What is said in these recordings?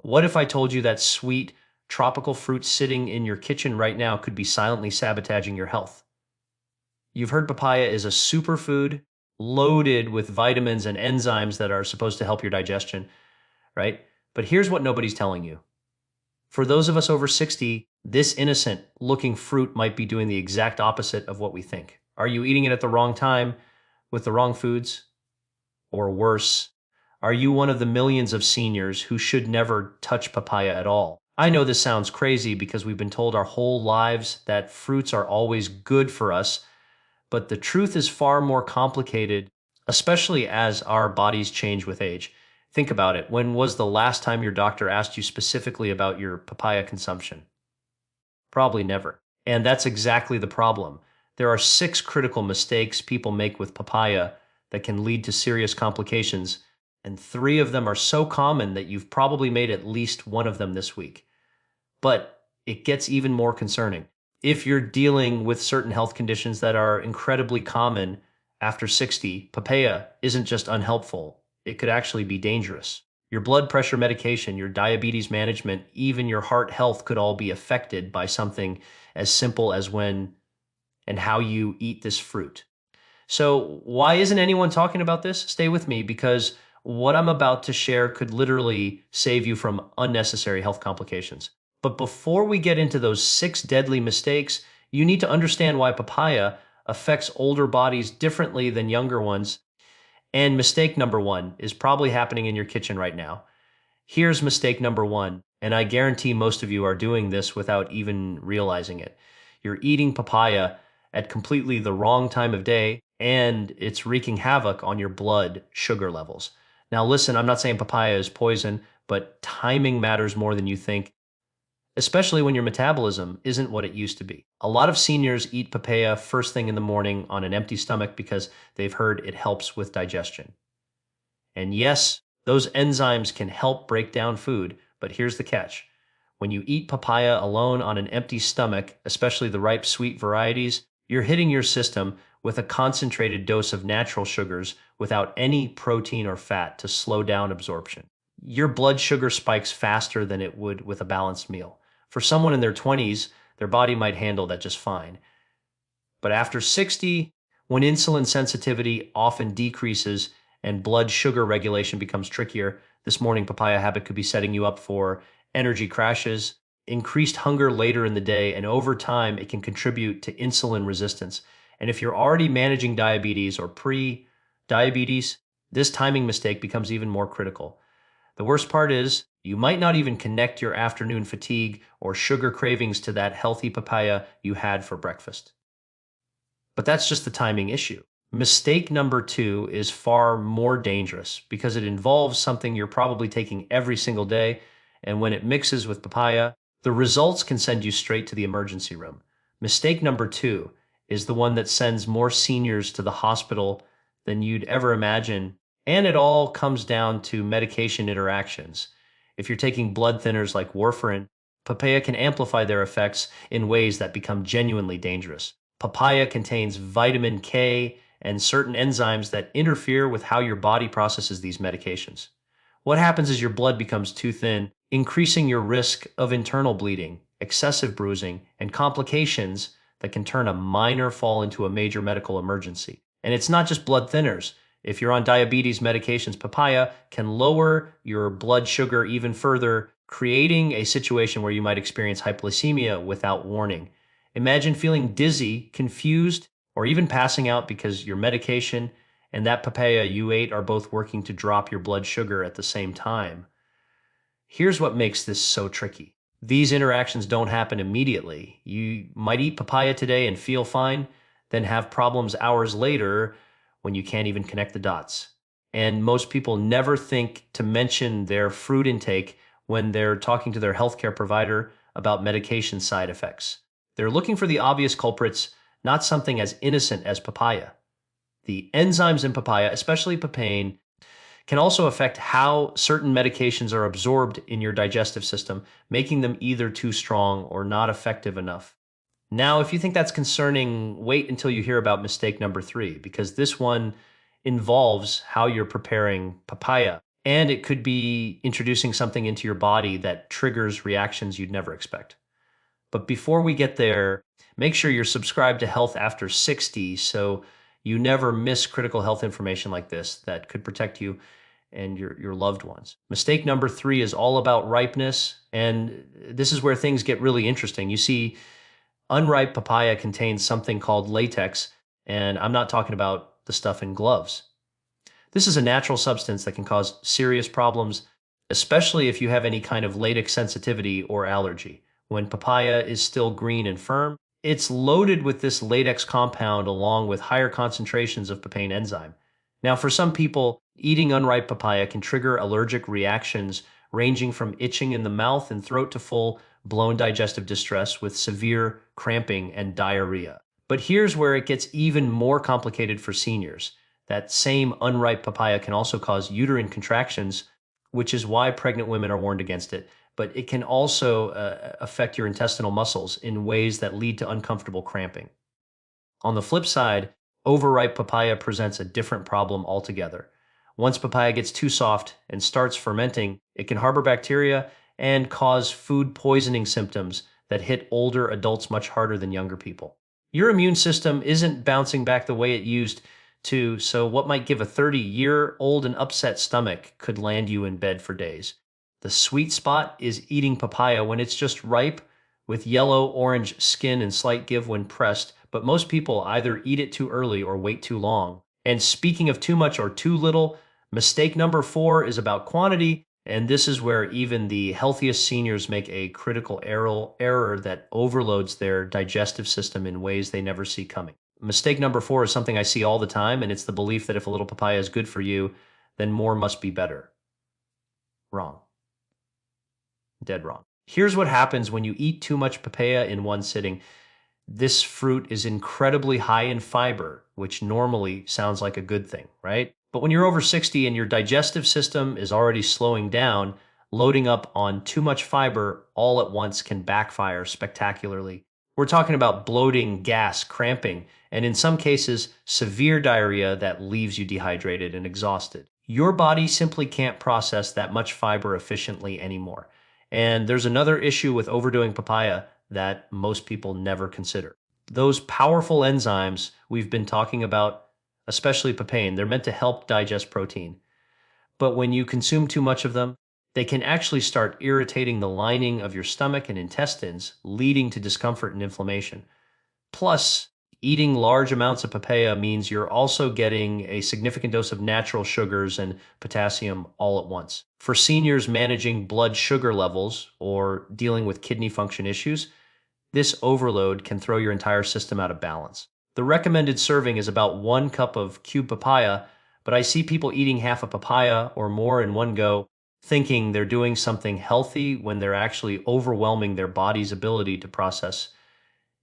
What if I told you that sweet, tropical fruit sitting in your kitchen right now could be silently sabotaging your health? You've heard papaya is a superfood loaded with vitamins and enzymes that are supposed to help your digestion, right? But here's what nobody's telling you. For those of us over 60, this innocent looking fruit might be doing the exact opposite of what we think. Are you eating it at the wrong time with the wrong foods? Or worse, are you one of the millions of seniors who should never touch papaya at all? I know this sounds crazy because we've been told our whole lives that fruits are always good for us, but the truth is far more complicated, especially as our bodies change with age. Think about it. When was the last time your doctor asked you specifically about your papaya consumption? Probably never. And that's exactly the problem. There are 6 critical mistakes people make with papaya that can lead to serious complications, and 3 of them are so common that you've probably made at least one of them this week. But it gets even more concerning. If you're dealing with certain health conditions that are incredibly common after 60, papaya isn't just unhelpful, it could actually be dangerous. Your blood pressure medication, your diabetes management, even your heart health could all be affected by something as simple as when and how you eat this fruit. So, why isn't anyone talking about this? Stay with me because what I'm about to share could literally save you from unnecessary health complications. But before we get into those 6 deadly mistakes, you need to understand why papaya affects older bodies differently than younger ones. And mistake number 1 is probably happening in your kitchen right now. Here's mistake number 1, and I guarantee most of you are doing this without even realizing it. You're eating papaya at completely the wrong time of day, and it's wreaking havoc on your blood sugar levels. Now, listen, I'm not saying papaya is poison, but timing matters more than you think, especially when your metabolism isn't what it used to be. A lot of seniors eat papaya first thing in the morning on an empty stomach because they've heard it helps with digestion. And yes, those enzymes can help break down food, but here's the catch. When you eat papaya alone on an empty stomach, especially the ripe sweet varieties, you're hitting your system with a concentrated dose of natural sugars without any protein or fat to slow down absorption. Your blood sugar spikes faster than it would with a balanced meal. For someone in their 20s, their body might handle that just fine. But after 60, when insulin sensitivity often decreases and blood sugar regulation becomes trickier, this morning papaya habit could be setting you up for energy crashes, increased hunger later in the day, and over time, it can contribute to insulin resistance. And if you're already managing diabetes or pre-diabetes, this timing mistake becomes even more critical. The worst part is, you might not even connect your afternoon fatigue or sugar cravings to that healthy papaya you had for breakfast. But that's just the timing issue. Mistake number 2 is far more dangerous because it involves something you're probably taking every single day, and when it mixes with papaya, the results can send you straight to the emergency room. Mistake number 2 is the one that sends more seniors to the hospital than you'd ever imagine, and it all comes down to medication interactions. If you're taking blood thinners like warfarin, papaya can amplify their effects in ways that become genuinely dangerous. Papaya contains vitamin K and certain enzymes that interfere with how your body processes these medications. What happens is your blood becomes too thin, increasing your risk of internal bleeding, excessive bruising, and complications that can turn a minor fall into a major medical emergency. And it's not just blood thinners. If you're on diabetes medications, papaya can lower your blood sugar even further, creating a situation where you might experience hypoglycemia without warning. Imagine feeling dizzy, confused, or even passing out because your medication and that papaya you ate are both working to drop your blood sugar at the same time. Here's what makes this so tricky. These interactions don't happen immediately. You might eat papaya today and feel fine, then have problems hours later when you can't even connect the dots. And most people never think to mention their fruit intake when they're talking to their healthcare provider about medication side effects. They're looking for the obvious culprits, not something as innocent as papaya. The enzymes in papaya, especially papain, can also affect how certain medications are absorbed in your digestive system, making them either too strong or not effective enough. Now, if you think that's concerning, wait until you hear about mistake number 3, because this one involves how you're preparing papaya. And it could be introducing something into your body that triggers reactions you'd never expect. But before we get there, make sure you're subscribed to Health After 60 so you never miss critical health information like this that could protect you and your loved ones. Mistake number 3 is all about ripeness, and this is where things get really interesting. You see, unripe papaya contains something called latex, and I'm not talking about the stuff in gloves. This is a natural substance that can cause serious problems, especially if you have any kind of latex sensitivity or allergy. When papaya is still green and firm, it's loaded with this latex compound along with higher concentrations of papain enzyme. Now, for some people, eating unripe papaya can trigger allergic reactions ranging from itching in the mouth and throat to full blown digestive distress with severe cramping and diarrhea. But here's where it gets even more complicated for seniors. That same unripe papaya can also cause uterine contractions, which is why pregnant women are warned against it. But it can also affect your intestinal muscles in ways that lead to uncomfortable cramping. On the flip side, overripe papaya presents a different problem altogether. Once papaya gets too soft and starts fermenting, it can harbor bacteria and cause food poisoning symptoms that hit older adults much harder than younger people. Your immune system isn't bouncing back the way it used to, so what might give a 30-year-old an upset stomach could land you in bed for days. The sweet spot is eating papaya when it's just ripe with yellow-orange skin and slight give when pressed, but most people either eat it too early or wait too long. And speaking of too much or too little, mistake number 4 is about quantity, and this is where even the healthiest seniors make a critical error that overloads their digestive system in ways they never see coming. Mistake number 4 is something I see all the time, and it's the belief that if a little papaya is good for you, then more must be better. Wrong. Dead wrong. Here's what happens when you eat too much papaya in one sitting. This fruit is incredibly high in fiber, which normally sounds like a good thing, right? But when you're over 60 and your digestive system is already slowing down, loading up on too much fiber all at once can backfire spectacularly. We're talking about bloating, gas, cramping, and in some cases, severe diarrhea that leaves you dehydrated and exhausted. Your body simply can't process that much fiber efficiently anymore. And there's another issue with overdoing papaya that most people never consider. Those powerful enzymes we've been talking about, especially papain, they're meant to help digest protein. But when you consume too much of them, they can actually start irritating the lining of your stomach and intestines, leading to discomfort and inflammation. Plus, eating large amounts of papaya means you're also getting a significant dose of natural sugars and potassium all at once. For seniors managing blood sugar levels or dealing with kidney function issues, this overload can throw your entire system out of balance. The recommended serving is about 1 cup of cubed papaya, but I see people eating half a papaya or more in one go, thinking they're doing something healthy when they're actually overwhelming their body's ability to process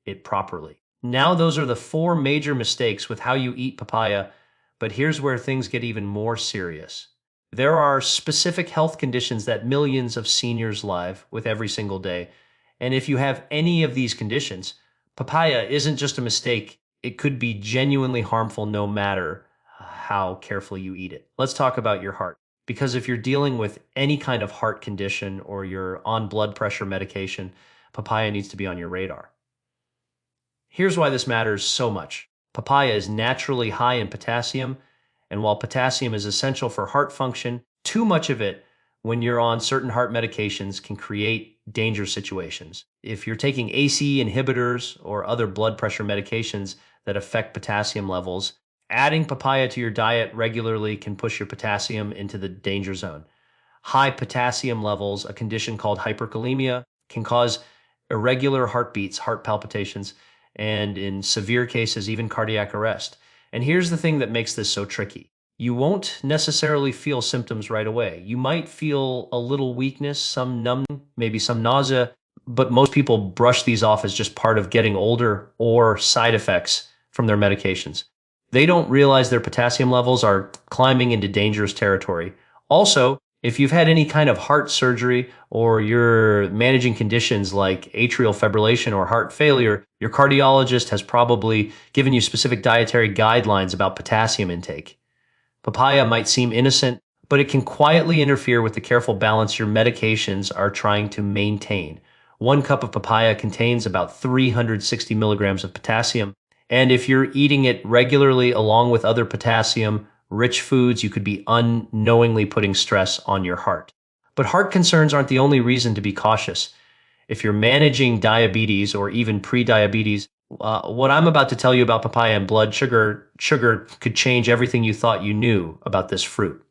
it properly. Now, those are the 4 major mistakes with how you eat papaya, but here's where things get even more serious. There are specific health conditions that millions of seniors live with every single day. And if you have any of these conditions, papaya isn't just a mistake. It could be genuinely harmful no matter how carefully you eat it. Let's talk about your heart. Because if you're dealing with any kind of heart condition or you're on blood pressure medication, papaya needs to be on your radar. Here's why this matters so much. Papaya is naturally high in potassium, and while potassium is essential for heart function, too much of it when you're on certain heart medications can create dangerous situations. If you're taking ACE inhibitors or other blood pressure medications that affect potassium levels, adding papaya to your diet regularly can push your potassium into the danger zone. High potassium levels, a condition called hyperkalemia, can cause irregular heartbeats, heart palpitations, and in severe cases, even cardiac arrest. And here's the thing that makes this so tricky. You won't necessarily feel symptoms right away. You might feel a little weakness, some numbing, maybe some nausea, but most people brush these off as just part of getting older or side effects from their medications. They don't realize their potassium levels are climbing into dangerous territory. Also, if you've had any kind of heart surgery or you're managing conditions like atrial fibrillation or heart failure, your cardiologist has probably given you specific dietary guidelines about potassium intake. Papaya might seem innocent, but it can quietly interfere with the careful balance your medications are trying to maintain. 1 cup of papaya contains about 360 milligrams of potassium, and if you're eating it regularly along with other potassium-rich foods, you could be unknowingly putting stress on your heart. But heart concerns aren't the only reason to be cautious. If you're managing diabetes or even pre-diabetes, what I'm about to tell you about papaya and blood sugar could change everything you thought you knew about this fruit.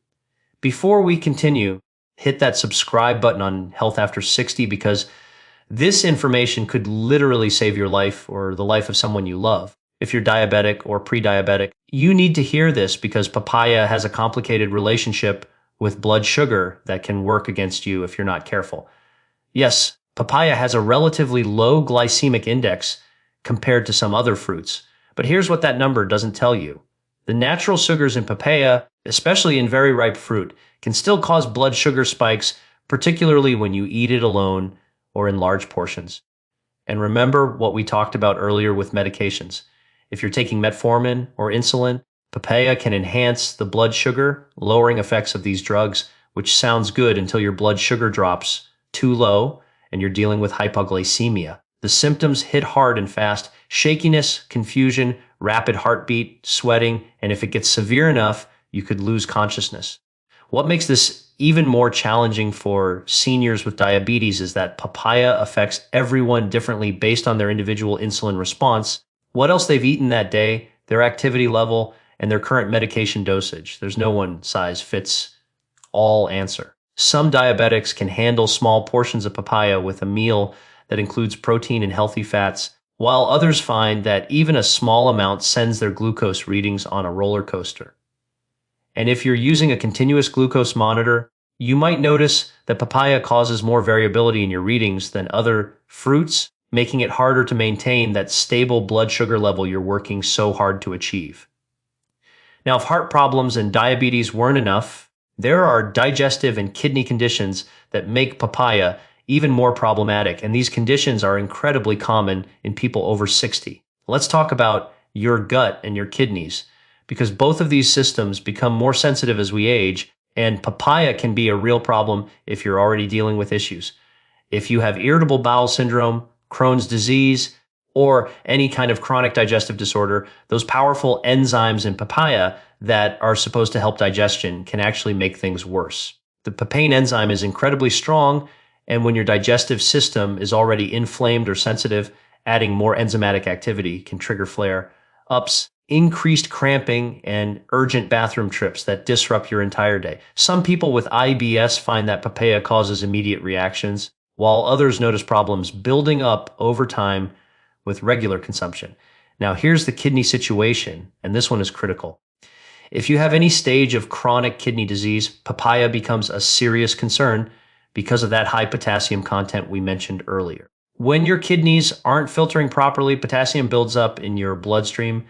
Before we continue, hit that subscribe button on Health After 60 because this information could literally save your life or the life of someone you love. If you're diabetic or pre-diabetic, you need to hear this because papaya has a complicated relationship with blood sugar that can work against you if you're not careful. Yes, papaya has a relatively low glycemic index compared to some other fruits, but here's what that number doesn't tell you. The natural sugars in papaya, especially in very ripe fruit, can still cause blood sugar spikes, particularly when you eat it alone or in large portions. And remember what we talked about earlier with medications. If you're taking metformin or insulin, papaya can enhance the blood sugar lowering effects of these drugs, which sounds good until your blood sugar drops too low and you're dealing with hypoglycemia. The symptoms hit hard and fast: shakiness, confusion, rapid heartbeat, sweating, and if it gets severe enough, you could lose consciousness. What makes this even more challenging for seniors with diabetes is that papaya affects everyone differently based on their individual insulin response, what else they've eaten that day, their activity level, and their current medication dosage. There's no one size fits all answer. Some diabetics can handle small portions of papaya with a meal that includes protein and healthy fats, while others find that even a small amount sends their glucose readings on a roller coaster. And if you're using a continuous glucose monitor, you might notice that papaya causes more variability in your readings than other fruits, making it harder to maintain that stable blood sugar level you're working so hard to achieve. Now, if heart problems and diabetes weren't enough, there are digestive and kidney conditions that make papaya even more problematic, and these conditions are incredibly common in people over 60. Let's talk about your gut and your kidneys, because both of these systems become more sensitive as we age, and papaya can be a real problem if you're already dealing with issues. If you have irritable bowel syndrome, Crohn's disease, or any kind of chronic digestive disorder, those powerful enzymes in papaya that are supposed to help digestion can actually make things worse. The papain enzyme is incredibly strong, and when your digestive system is already inflamed or sensitive, adding more enzymatic activity can trigger flare-ups, increased cramping, and urgent bathroom trips that disrupt your entire day. Some people with IBS find that papaya causes immediate reactions, while others notice problems building up over time with regular consumption. Now, here's the kidney situation, and this one is critical. If you have any stage of chronic kidney disease, papaya becomes a serious concern because of that high potassium content we mentioned earlier. When your kidneys aren't filtering properly, potassium builds up in your bloodstream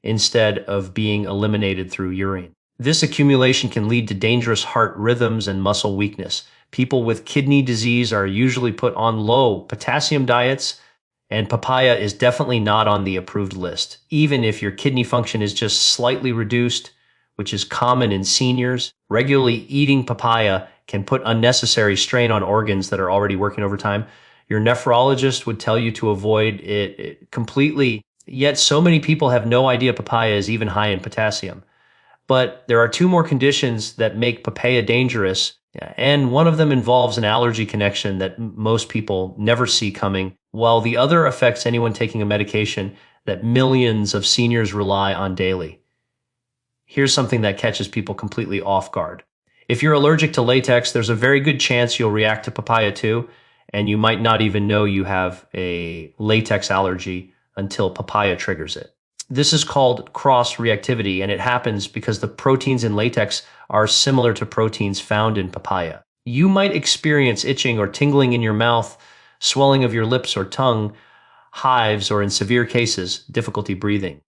instead of being eliminated through urine. This accumulation can lead to dangerous heart rhythms and muscle weakness. People with kidney disease are usually put on low potassium diets, and papaya is definitely not on the approved list. Even if your kidney function is just slightly reduced, which is common in seniors, regularly eating papaya can put unnecessary strain on organs that are already working overtime. Your nephrologist would tell you to avoid it completely, yet so many people have no idea papaya is even high in potassium. But there are two more conditions that make papaya dangerous, and one of them involves an allergy connection that most people never see coming, while the other affects anyone taking a medication that millions of seniors rely on daily. Here's something that catches people completely off guard. If you're allergic to latex, there's a very good chance you'll react to papaya too, and you might not even know you have a latex allergy until papaya triggers it. This is called cross-reactivity, and it happens because the proteins in latex are similar to proteins found in papaya. You might experience itching or tingling in your mouth, swelling of your lips or tongue, hives, or in severe cases, difficulty breathing.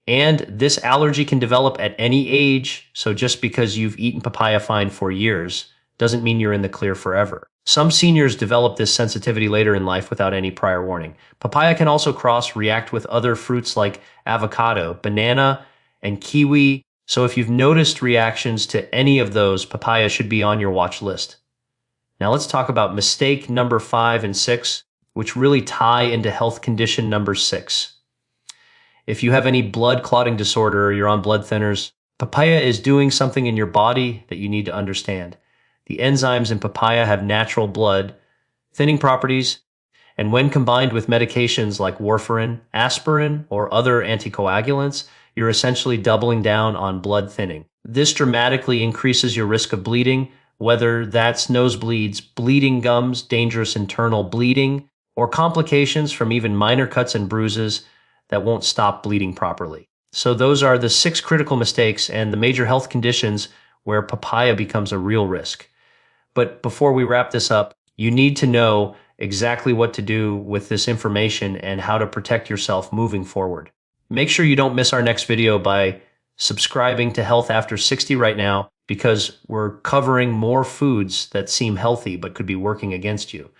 And this allergy can develop at any age, so just because you've eaten papaya fine for years doesn't mean you're in the clear forever. Some seniors develop this sensitivity later in life without any prior warning. Papaya can also cross-react with other fruits like avocado, banana, and kiwi, So if you've noticed reactions to any of those, papaya should be on your watch list. Now let's talk about mistake number 5 and 6, which really tie into health condition number 6. If you have any blood clotting disorder or you're on blood thinners, papaya is doing something in your body that you need to understand. The enzymes in papaya have natural blood thinning properties, and when combined with medications like warfarin, aspirin, or other anticoagulants, you're essentially doubling down on blood thinning. This dramatically increases your risk of bleeding, whether that's nosebleeds, bleeding gums, dangerous internal bleeding, or complications from even minor cuts and bruises that won't stop bleeding properly. So those are the 6 critical mistakes and the major health conditions where papaya becomes a real risk. But before we wrap this up, you need to know exactly what to do with this information and how to protect yourself moving forward. Make sure you don't miss our next video by subscribing to Health After 60 right now, because we're covering more foods that seem healthy but could be working against you.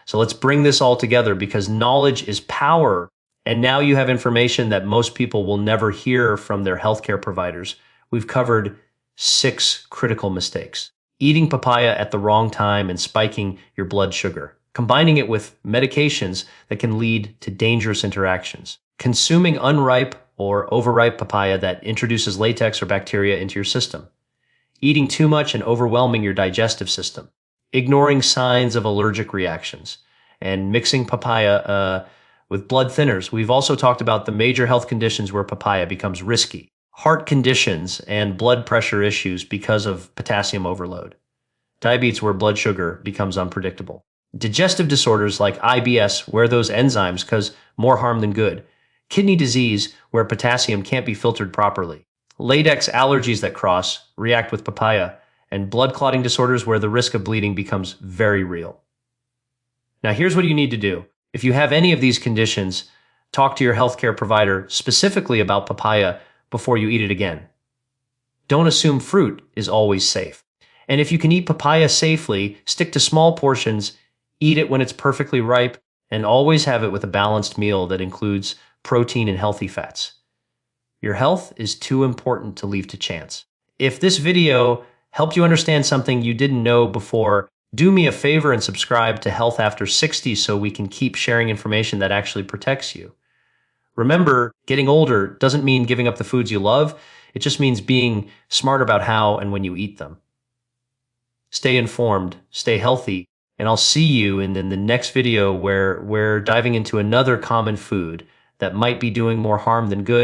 So let's bring this all together, because knowledge is power. And now you have information that most people will never hear from their healthcare providers. We've covered 6 critical mistakes. Eating papaya at the wrong time and spiking your blood sugar. Combining it with medications that can lead to dangerous interactions. Consuming unripe or overripe papaya that introduces latex or bacteria into your system. Eating too much and overwhelming your digestive system. Ignoring signs of allergic reactions. And mixing papaya with blood thinners. We've also talked about the major health conditions where papaya becomes risky. Heart conditions and blood pressure issues because of potassium overload. Diabetes where blood sugar becomes unpredictable. Digestive disorders like IBS where those enzymes cause more harm than good. Kidney disease where potassium can't be filtered properly. Latex allergies that cross, react with papaya. And blood clotting disorders where the risk of bleeding becomes very real. Now here's what you need to do. If you have any of these conditions, talk to your healthcare provider specifically about papaya before you eat it again. Don't assume fruit is always safe. And if you can eat papaya safely, stick to small portions, eat it when it's perfectly ripe, and always have it with a balanced meal that includes protein and healthy fats. Your health is too important to leave to chance. If this video helped you understand something you didn't know before, do me a favor and subscribe to Health After 60 so we can keep sharing information that actually protects you. Remember, getting older doesn't mean giving up the foods you love. It just means being smart about how and when you eat them. Stay informed, stay healthy, and I'll see you in the next video where we're diving into another common food that might be doing more harm than good.